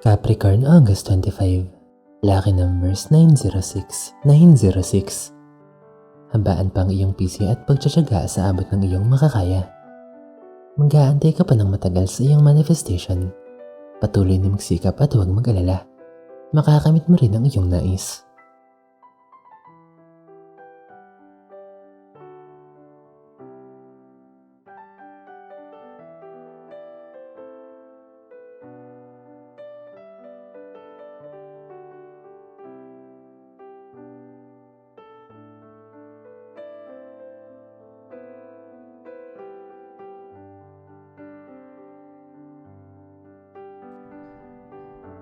Capricorn, August 25. Lucky numbers 906, 906. Habaan pa ang iyong pisyo at pagtsatsaga sa abot ng iyong makakaya. Mag-aantay ka pa ng matagal sa iyong manifestation. Patuloy na magsikap at huwag mag-alala. Makakamit mo rin ang iyong nais.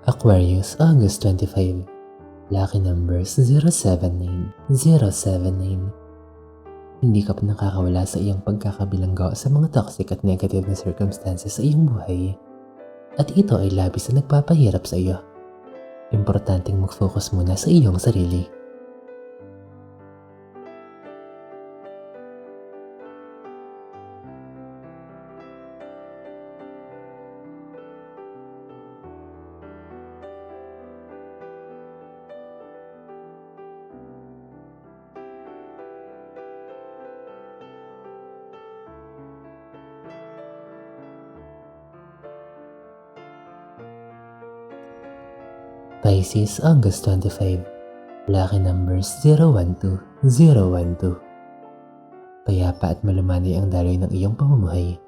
Aquarius, August 25. Lucky numbers 079, 079. Hindi ka pa nakakawala sa iyong pagkakabilanggo sa mga toxic at negative na circumstances sa iyong buhay. At ito ay labis na nagpapahirap sa iyo. Importanteng mag-focus muna sa iyong sarili. Pisces, August 25. Lucky numbers 012, 012. Payapa at malumanay ang daloy ng iyong pamumuhay.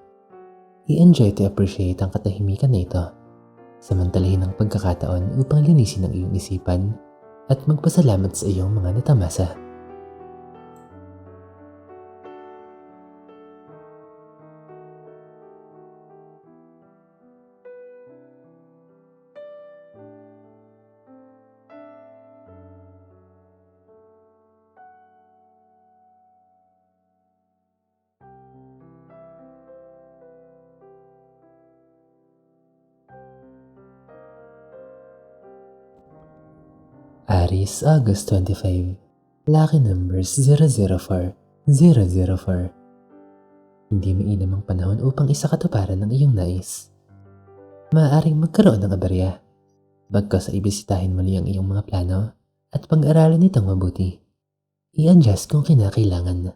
I-enjoy to appreciate ang katahimikan na ito. Samantalahin ang pagkakataon upang linisin ang iyong isipan at magpasalamat sa iyong mga natamasa. Aries, August 25. Lucky numbers 004, 004. Hindi mainam ang panahon upang isakatuparan ng iyong nais. Maaaring magkaroon ng aberya. Bagkas ay ibisitahin muli ang iyong mga plano at pag-aralan itong mabuti. I-adjust kung kinakailangan.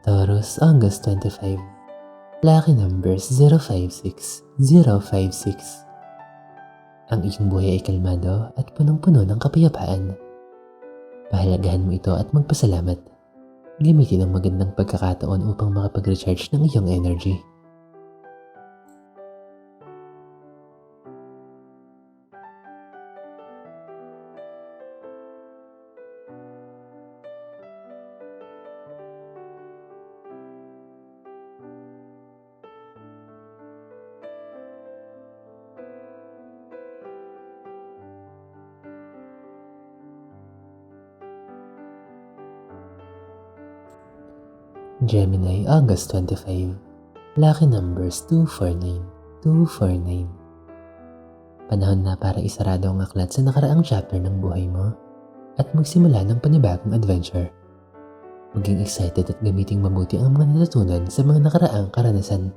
Taurus, August 25. Lucky numbers 056, 056. Ang iyong buhay ay kalmado at punong-puno ng kapayapaan. Pahalagahan mo ito at magpasalamat. Gamitin ang magandang pagkakataon upang makapag-recharge ng iyong energy. Gemini, August 25. Lucky numbers 249, 249. Panahon na para isarado ang aklat sa nakaraang chapter ng buhay mo at magsimula ng panibagong adventure. Maging excited at gamiting mabuti ang mga natutunan sa mga nakaraang karanasan.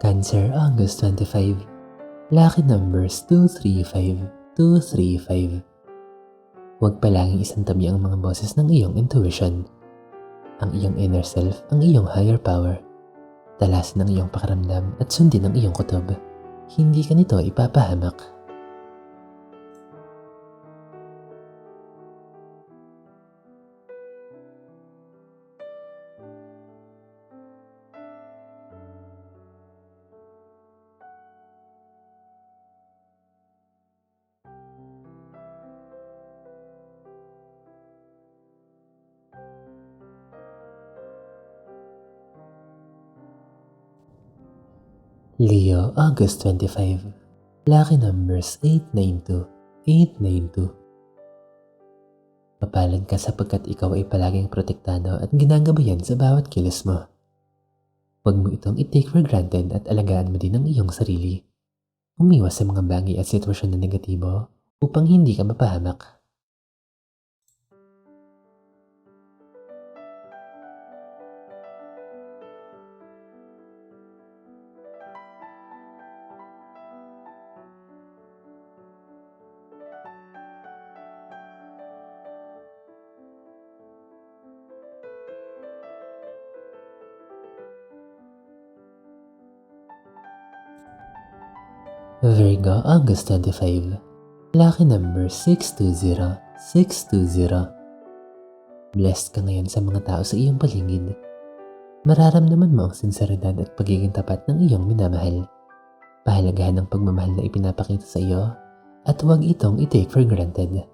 Cancer, August 25. Lucky numbers 235, 235. Huwag palaging isantabi ang mga boses ng iyong intuition. Ang iyong inner self, ang iyong higher power. Talasin ang iyong pakiramdam at sundin ang iyong kutob. Hindi ka nito ipapahamak. Leo, August 25. Lucky numbers 892, 892. Mapalad ka sapagkat ikaw ay palaging protektado at ginagabayan sa bawat kilos mo. Huwag mo itong i-take for granted at alagaan mo din ang iyong sarili. Umiwas sa mga bagay at sitwasyon na negatibo upang hindi ka mapahamak. Virgo, August 25. Lucky number 620, 620. Blessed ka ngayon sa mga tao sa iyong paligid. Mararamdaman mo ang sinseridad at pagiging tapat ng iyong minamahal. Pahalagahan ang pagmamahal na ipinapakita sa iyo at huwag itong i-take for granted.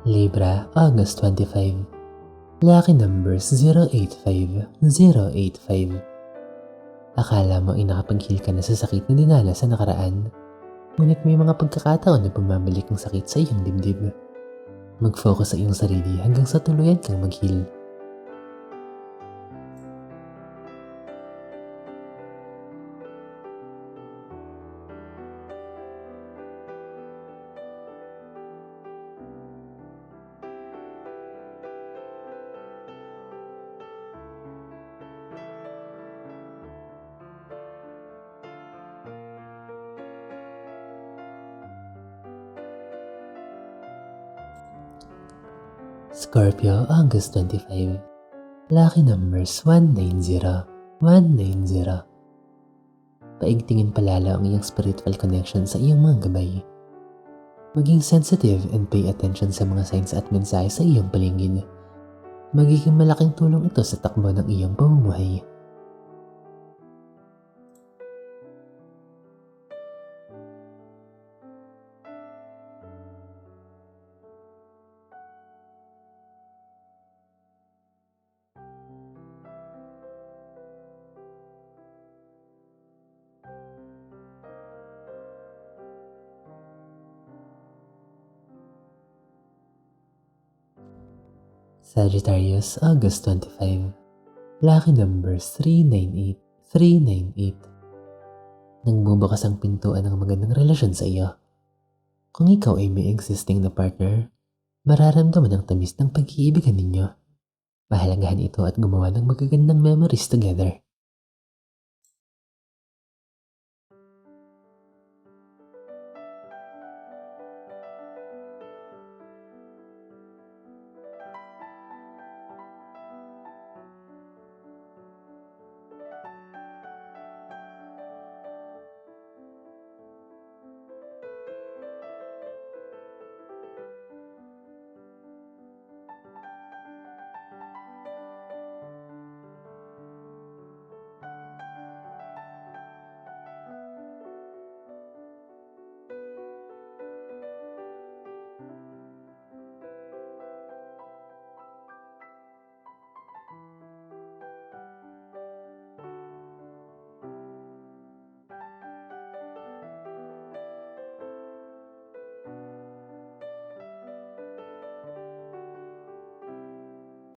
Libra, August 25. Lucky numbers 085, 085. Akala mo ay nakapag-heal ka na sa sakit na dinala sa nakaraan. Ngunit may mga pagkakataon na bumabalik ang sakit sa iyong dibdib. Mag-focus sa iyong sarili hanggang sa tuluyan kang mag-heal. Scorpio, August 25. Lucky numbers 190, 190. Paigtingin palalo ang iyong spiritual connection sa iyong mga gabay. Maging sensitive and pay attention sa mga signs at mensahe sa iyong paligid. Magiging malaking tulong ito sa takbo ng iyong pamumuhay. Sagittarius, August 25. Lucky numbers 398, 398. Nagbubukas ang pintuan ng magandang relasyon sa iyo. Kung ikaw ay may existing na partner, mararamdaman ang tamis ng pag-iibigan ninyo. Pahalagahan ito at gumawa ng magagandang memories together.